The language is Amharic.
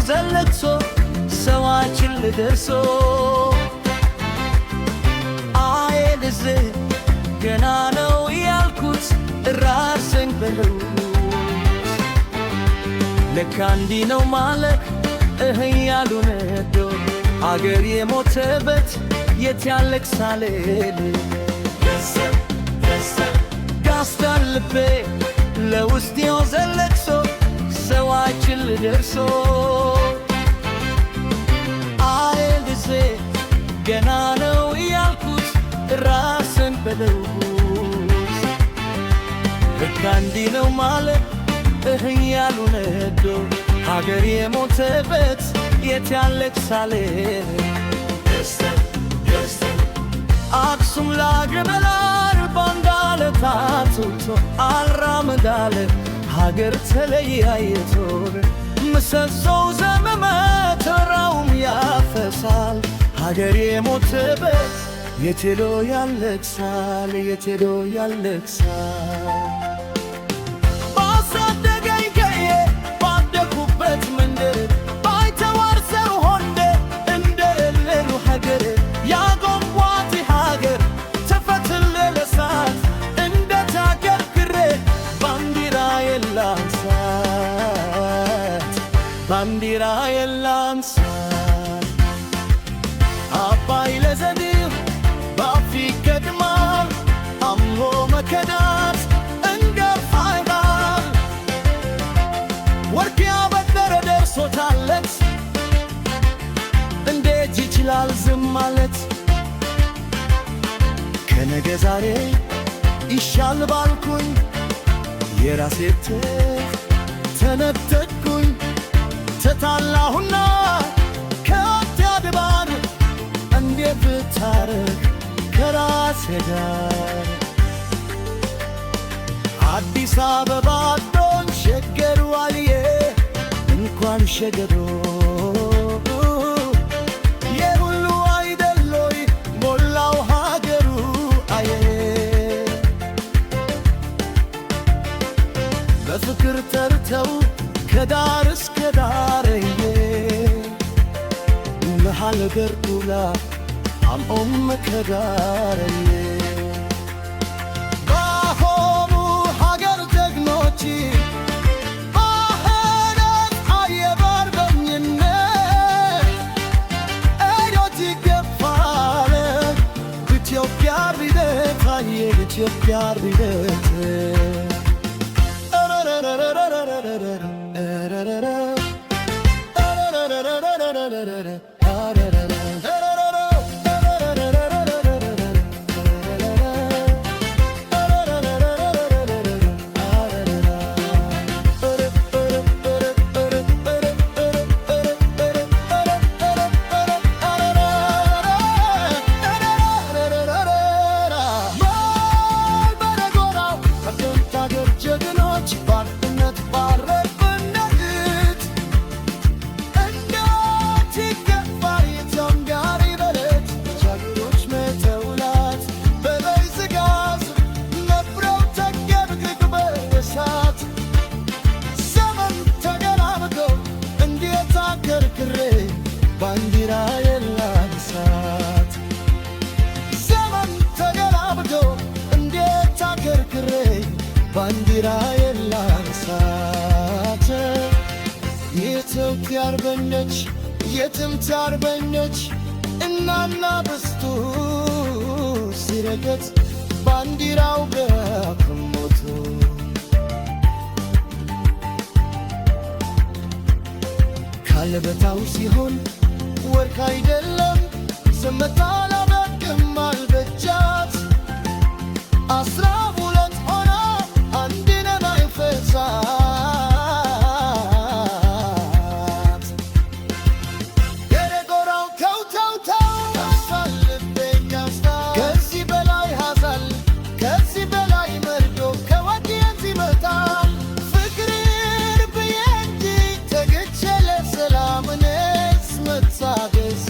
ዘለቅሶ ሰዋችን ልደርሶ አይ ልዜ ገና ነው ያልኩት ራስን በለው ለካ እንዲህ ነው ማለት ያሉ ነዶ አገር የሞተበት የት ያለቅሳል ጋስታን ልቤ ለውስጤው ዘለቅሶ ሰዋችን ልደርሶ አይ ልዜ ገና ነው ያልኩት ራስን በለው ለካ እንዲህ ነው ማለት ያሉ ነዶ አገር የሞተበት የት ያለቅሳል አክሱም ላግበላር ባንዳለ ታቱቶ አልራመዳለ ሀገር ተለያየቶ ምሰሶው ዘመመ ተራውም ያፈሳል ሀገር የሞተበት የት ሄዶ ያለቅሳል የት ሄዶ ያለቅሳል ባንዲራ የላንሳት አባይ ለዘዲው በአፊት ገድማል አምሎ መከዳት እንገፋይባል ወርቅ ያበደረ ደርሶታለት እንዴት ይችላል ዝም ማለት ከነገ ዛሬ ይሻል ባልኩኝ የራሴ ተነጠቅኩኝ ተታላሁና ከአትያ ድባር እንዴት ብታረግ ከራሴ ጋር አዲስ አበባ ዶን ሸገር ዋልዬ እንኳን ሸገሮ የሁሉ አይደሎይ ሞላው ሀገሩ አየ በፍቅር ተርተው ከዳር እስከ ዳርዬ መሃል ገርዱላ አምኦም ከዳርዬ ባሆሙ ሀገር ጀግኖች ባሄደት አየባርበኝነት ኤዶት ይገፋል ኢትዮጵያ ቢደት አየ ኢትዮጵያ ቢደት ባንዲራ የላንሳት ዘመን ተገላብጦ እንዴት አከርክሬ ባንዲራ የላንሳት የኢትዮጵያ አርበኞች የጥንት አርበኞች እናና በስቱ ሲረገጥ ባንዲራው በክሞቱ ካለበታው ሲሆን ወርቅ አይደለም ስመታ ላበቅም አልበጃት 12 ሆና አንድነን አይፈሳት የደጎራው ተው ያሳልበኝ ያስታ ከዚህ በላይ ሐዘን ከዚህ በላይ መርዶ ከወዲያት ይመጣል ፍቅርን ብዬ እንጂ ተግቼ ለሰላም ነስ መታገዜ